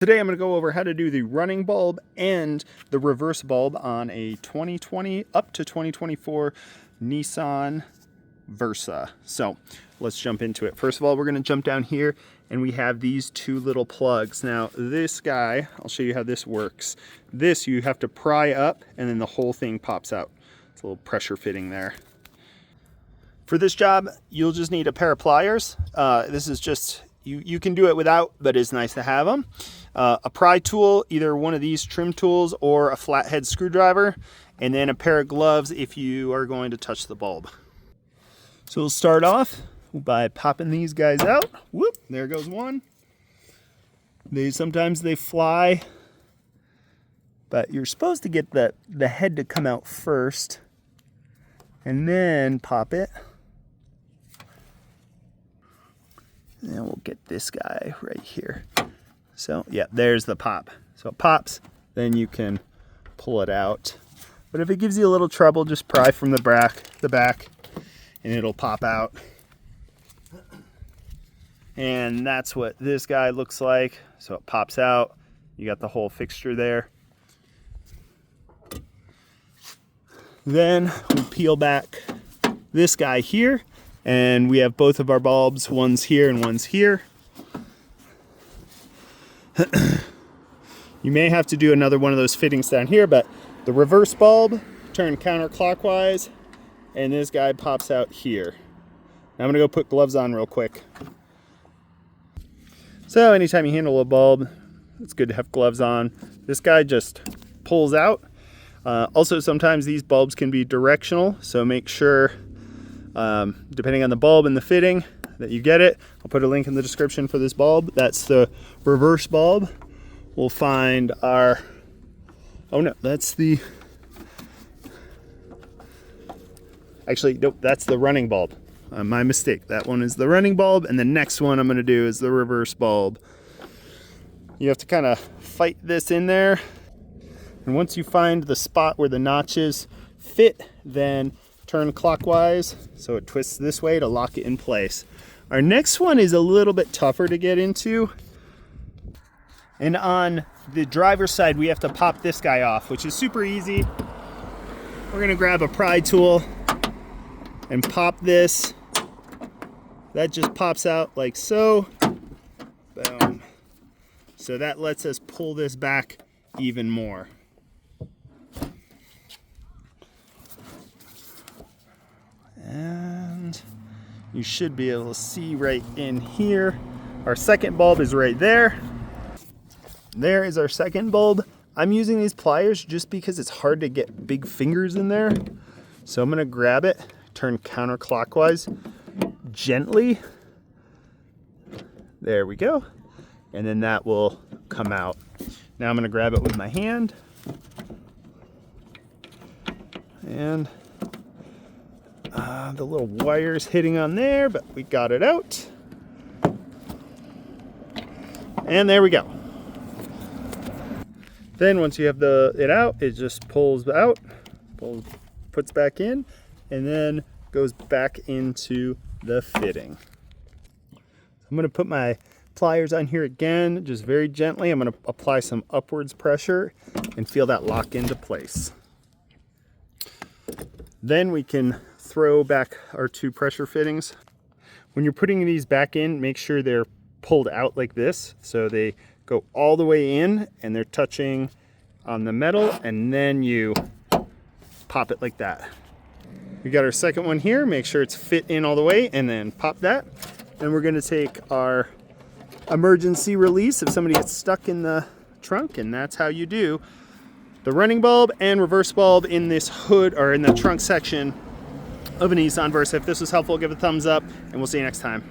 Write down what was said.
Today I'm going to go over how to do the running bulb and the reverse bulb on a 2020 up to 2024 Nissan Versa. So let's jump into it. First of all, we're going to jump down here and we have these two little plugs. Now this guy, I'll show you how this works. This you have to pry up and then the whole thing pops out. It's a little pressure fitting there. For this job, you'll just need a pair of pliers. This is just, you can do it without, but it's nice to have them. A pry tool, either one of these trim tools or a flathead screwdriver, and then a pair of gloves if you are going to touch the bulb. So we'll start off by popping these guys out. Whoop, there goes one. Sometimes they fly, but you're supposed to get the head to come out first and then pop it. And then we'll get this guy right here. So yeah, there's the pop. So it pops, then you can pull it out. But if it gives you a little trouble, just pry from the back, and it'll pop out. And that's what this guy looks like. So it pops out. You got the whole fixture there. Then we peel back this guy here, and we have both of our bulbs. One's here and one's here. You may have to do another one of those fittings down here, but the reverse bulb, turn counterclockwise, and this guy pops out here. Now I'm gonna go put gloves on real quick. So anytime you handle a bulb, it's good to have gloves on. This guy just pulls out. Also, sometimes these bulbs can be directional, so make sure, depending on the bulb and the fitting, that you get it. I'll put a link in the description for this bulb. That's the reverse bulb. We'll find our, oh no, that's the, actually, nope, that's the running bulb. My mistake. That one is the running bulb, and the next one I'm gonna do is the reverse bulb. You have to kind of fight this in there. And once you find the spot where the notches fit, then turn clockwise so it twists this way to lock it in place. Our next one is a little bit tougher to get into. And on the driver's side, we have to pop this guy off, which is super easy. We're gonna grab a pry tool and pop this. That just pops out like so. Boom. So that lets us pull this back even more. And you should be able to see right in here. Our second bulb is right there. There is our second bulb. I'm using these pliers just because it's hard to get big fingers in there. So I'm gonna grab it, turn counterclockwise gently. There we go. And then that will come out. Now I'm gonna grab it with my hand. And the little wire's hitting on there, but we got it out. And there we go. Then once you have it out, it just pulls out, puts back in, and then goes back into the fitting. I'm gonna put my pliers on here again, just very gently. I'm gonna apply some upwards pressure and feel that lock into place. Then we can throw back our two pressure fittings. When you're putting these back in, make sure they're pulled out like this, so they go all the way in and they're touching on the metal, and then you pop it like that. We got our second one here, make sure it's fit in all the way, and then pop that. And we're gonna take our emergency release if somebody gets stuck in the trunk, and that's how you do the running bulb and reverse bulb in this hood or in the trunk section of a Nissan Versa. If this was helpful, give it a thumbs up, and we'll see you next time.